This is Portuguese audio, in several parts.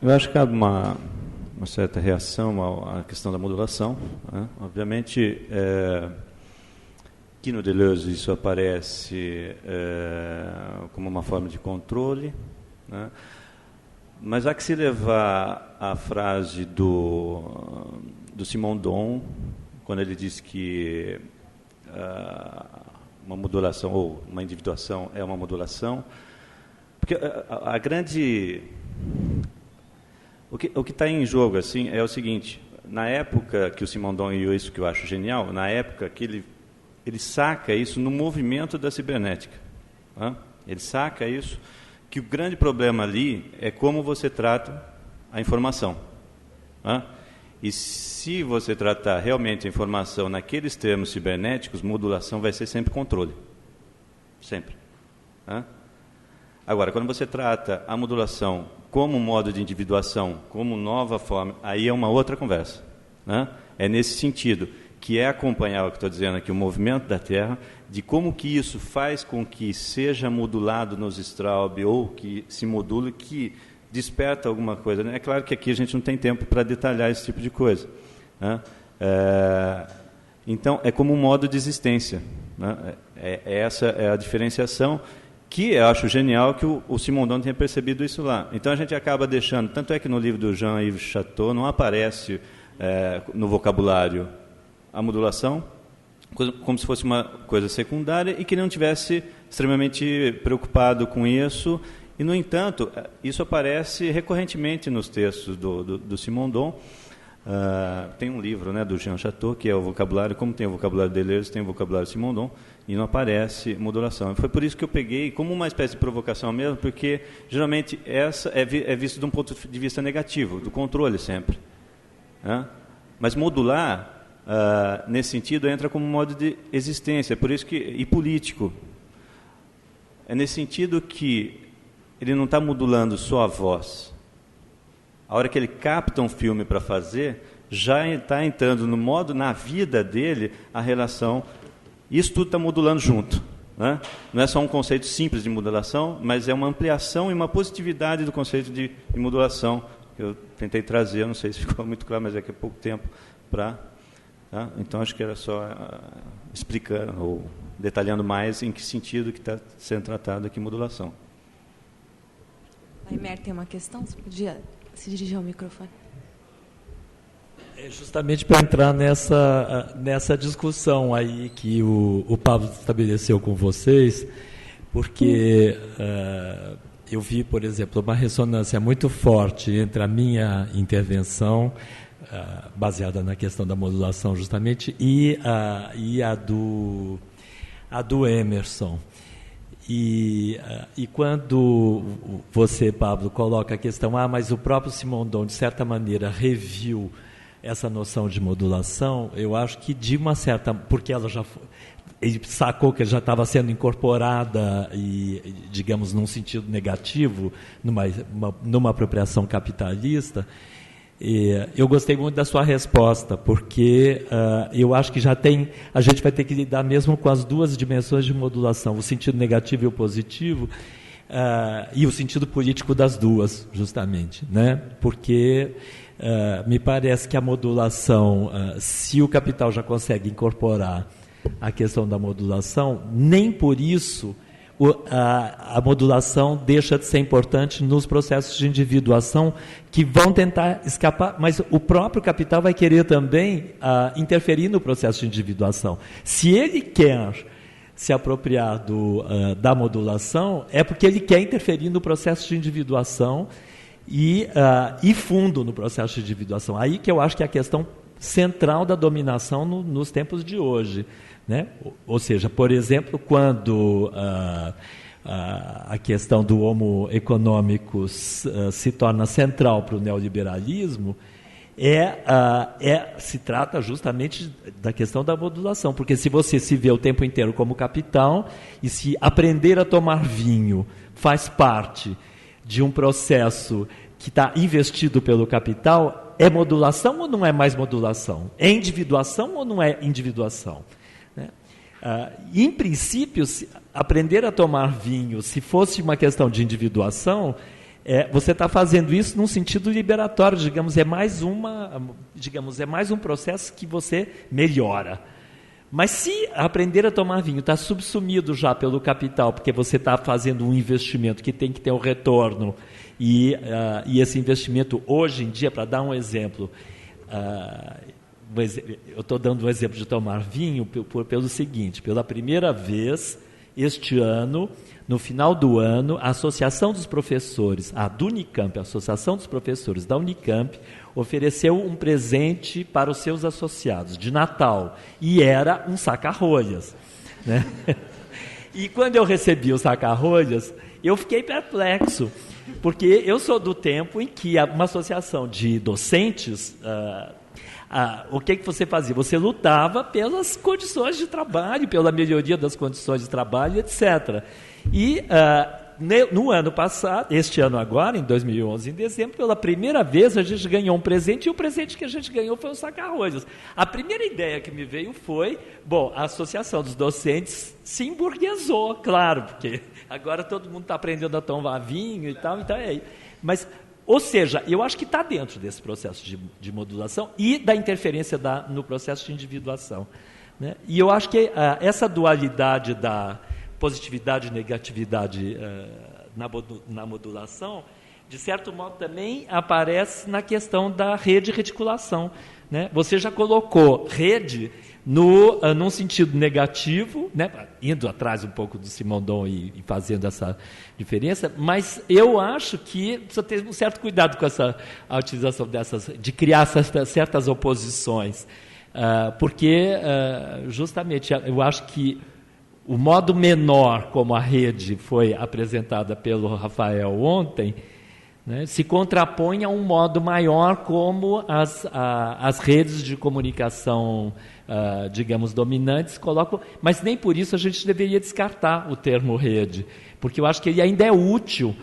Eu acho que cabe uma certa reação à questão da modulação, né? Obviamente, que no Deleuze isso aparece como uma forma de controle, né? Mas há que se levar a frase do Simondon, quando ele diz que uma modulação ou uma individuação é uma modulação, porque a grande... O que está em jogo assim, é o seguinte: na época que o Simondon, e isso que eu acho genial, na época que ele saca isso no movimento da cibernética. Tá? Ele saca isso, que o grande problema ali é como você trata a informação. Tá? E se você tratar realmente a informação naqueles termos cibernéticos, modulação vai ser sempre controle. Sempre. Tá? Agora, quando você trata a modulação como modo de individuação, como nova forma, aí é uma outra conversa. Né? É nesse sentido, que é acompanhar o que estou dizendo aqui, o movimento da Terra, de como que isso faz com que seja modulado nos Straub, ou que se module, que desperta alguma coisa. Né? É claro que aqui a gente não tem tempo para detalhar esse tipo de coisa. Né? Então, é como um modo de existência. Né? Essa é a diferenciação, que eu acho genial que o Simondon tenha percebido isso lá. Então a gente acaba deixando, tanto é que no livro do Jean-Yves Chateau não aparece no vocabulário a modulação, como se fosse uma coisa secundária, e que ele não tivesse extremamente preocupado com isso. E, no entanto, isso aparece recorrentemente nos textos do Simondon. Tem um livro, né, do Jean Chateau, que é o vocabulário, como tem o vocabulário Deleuze, tem o vocabulário Simondon, e não aparece modulação. Foi por isso que eu peguei como uma espécie de provocação mesmo, porque geralmente essa é visto de um ponto de vista negativo, do controle sempre. Né? Mas modular, nesse sentido, entra como modo de existência, por isso que, e político. É nesse sentido que ele não está modulando só a voz. A hora que ele capta um filme para fazer, já está entrando no modo, na vida dele, a relação. Isso tudo está modulando junto. Né? Não é só um conceito simples de modulação, mas é uma ampliação e uma positividade do conceito de modulação, que eu tentei trazer, não sei se ficou muito claro, mas é que é pouco tempo para... Tá? Então, acho que era só explicando, ou detalhando mais em que sentido que está sendo tratado aqui modulação. A Emer tem uma questão? Você podia se dirigir ao microfone? É justamente para entrar nessa discussão aí que o Pablo estabeleceu com vocês, porque eu vi, por exemplo, uma ressonância muito forte entre a minha intervenção, baseada na questão da modulação justamente, e a do Emerson. E quando você, Pablo, coloca a questão, mas o próprio Simondon, de certa maneira, reviu essa noção de modulação, eu acho que de uma certa... Porque ele sacou que já estava sendo incorporada, e, digamos, num sentido negativo, numa apropriação capitalista. Eu gostei muito da sua resposta, porque eu acho que a gente vai ter que lidar mesmo com as duas dimensões de modulação, o sentido negativo e o positivo, e o sentido político das duas, justamente, né? Porque me parece que a modulação, se o capital já consegue incorporar a questão da modulação, nem por isso a modulação deixa de ser importante nos processos de individuação que vão tentar escapar, mas o próprio capital vai querer também interferir no processo de individuação. Se ele quer se apropriar da modulação, é porque ele quer interferir no processo de individuação e fundo no processo de individuação. Aí que eu acho que é a questão central da dominação nos tempos de hoje. Né? Ou seja, por exemplo, quando a questão do homo economicus se torna central para o neoliberalismo, se trata justamente da questão da modulação, porque se você se vê o tempo inteiro como capital, e se aprender a tomar vinho faz parte de um processo que está investido pelo capital, é modulação ou não é mais modulação? É individuação ou não é individuação? Em princípio, aprender a tomar vinho, se fosse uma questão de individuação, Você está fazendo isso num sentido liberatório, digamos, é mais um processo que você melhora. Mas se aprender a tomar vinho está subsumido já pelo capital, porque você está fazendo um investimento que tem que ter um retorno, e esse investimento hoje em dia, para dar um exemplo, eu estou dando um exemplo de tomar vinho pelo seguinte: pela primeira vez este ano, no final do ano, a Associação dos Professores, do Unicamp, a Associação dos Professores da Unicamp, ofereceu um presente para os seus associados de Natal, e era um saca-rolhas, né? E quando eu recebi o saca-rolhas, eu fiquei perplexo, porque eu sou do tempo em que uma associação de docentes, o que você fazia? Você lutava pelas condições de trabalho, pela melhoria das condições de trabalho, etc. E no ano passado, este ano agora, em 2011, em dezembro, pela primeira vez a gente ganhou um presente, e o presente que a gente ganhou foi um saca-rolhas. A primeira ideia que me veio foi, a Associação dos Docentes se emburguesou, claro, porque agora todo mundo está aprendendo a tomar vinho e tal, então mas, ou seja, eu acho que está dentro desse processo de modulação e da interferência no processo de individuação, né? E eu acho que essa dualidade da positividade e negatividade na modulação, de certo modo também aparece na questão da rede-reticulação, né? Você já colocou rede num sentido negativo, né? Indo atrás um pouco do Simondon e fazendo essa diferença, mas eu acho que precisa ter um certo cuidado com a utilização de criar certas oposições, porque justamente eu acho que o modo menor, como a rede foi apresentada pelo Rafael ontem, né, se contrapõe a um modo maior, como as redes de comunicação, digamos, dominantes colocam, mas nem por isso a gente deveria descartar o termo rede, porque eu acho que ele ainda é útil,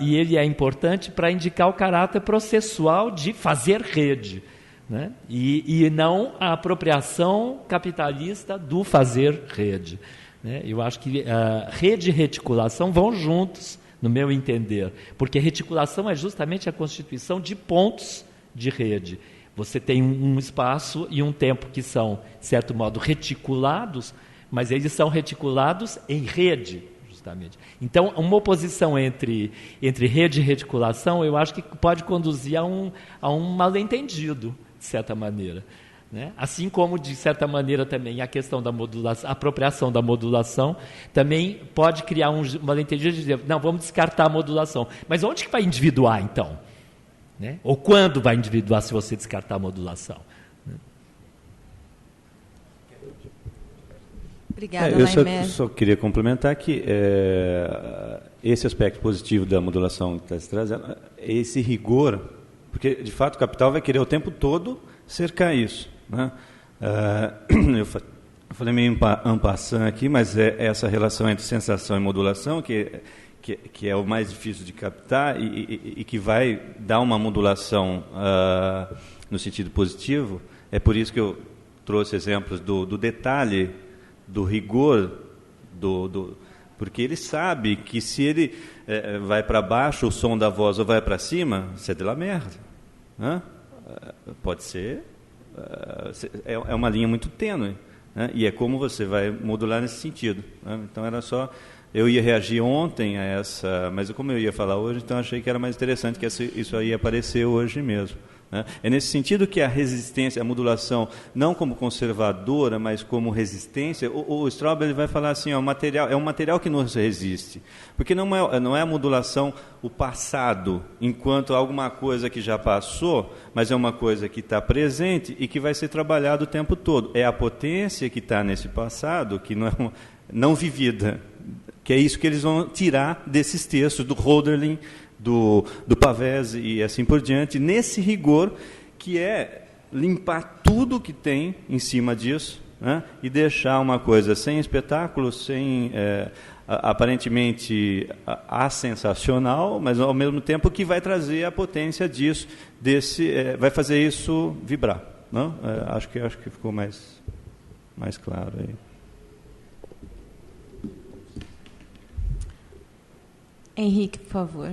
e ele é importante para indicar o caráter processual de fazer rede, né? E não a apropriação capitalista do fazer rede, né? Eu acho que rede e reticulação vão juntos, no meu entender, porque reticulação é justamente a constituição de pontos de rede. Você tem um espaço e um tempo que são, de certo modo, reticulados, mas eles são reticulados em rede, justamente. Então, uma oposição entre rede e reticulação, eu acho que pode conduzir a um mal-entendido, de certa maneira, né? Assim como, de certa maneira, também a questão da modulação, a apropriação da modulação, também pode criar um mal-entendido de dizer, não, vamos descartar a modulação. Mas onde que vai individuar, então? Né? Ou quando vai individuar se você descartar a modulação? Obrigada, eu só queria complementar que esse aspecto positivo da modulação que está se trazendo, esse rigor, porque, de fato, o capital vai querer o tempo todo cercar isso, né? Eu falei meio en passant aqui, mas essa relação entre sensação e modulação que é o mais difícil de captar e que vai dar uma modulação no sentido positivo. É por isso que eu trouxe exemplos do detalhe, do rigor, porque ele sabe que se ele vai para baixo o som da voz ou vai para cima, c'est de la merde, né? Pode ser, é uma linha muito tênue, né? E é como você vai modular nesse sentido, né? Então era só, eu ia reagir ontem a essa, mas como eu ia falar hoje, então achei que era mais interessante que isso aí ia aparecer hoje mesmo, né? É nesse sentido que a resistência, a modulação, não como conservadora, mas como resistência, o Straub ele vai falar assim, é um material que nos resiste, porque não é a modulação, o passado, enquanto alguma coisa que já passou, mas é uma coisa que está presente e que vai ser trabalhada o tempo todo. É a potência que está nesse passado, que não vivida, que é isso que eles vão tirar desses textos, do Hölderlin, do Pavese e assim por diante, nesse rigor que é limpar tudo que tem em cima disso, né? E deixar uma coisa sem espetáculo, sem aparentemente sensacional, mas ao mesmo tempo que vai trazer a potência disso, vai fazer isso vibrar, não? Acho que ficou mais claro aí. Henrique, por favor.